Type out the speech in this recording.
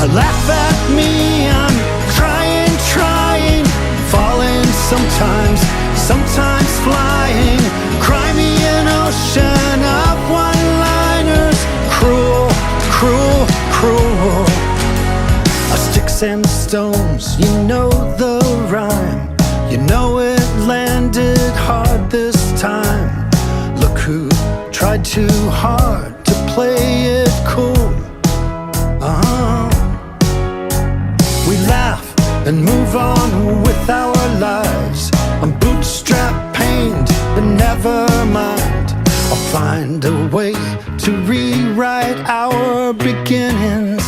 laugh at me, I'm trying, falling sometimes, sometimes flying. Cry me an ocean of one-liners, cruel, cruel, cruel. Sticks and stones, you know the rhyme. You know it landed hard this time. Look who tried too hard to play it cool. We laugh and move on with our lives. I'm bootstrap pained, but never mind. I'll find a way to rewrite our beginnings.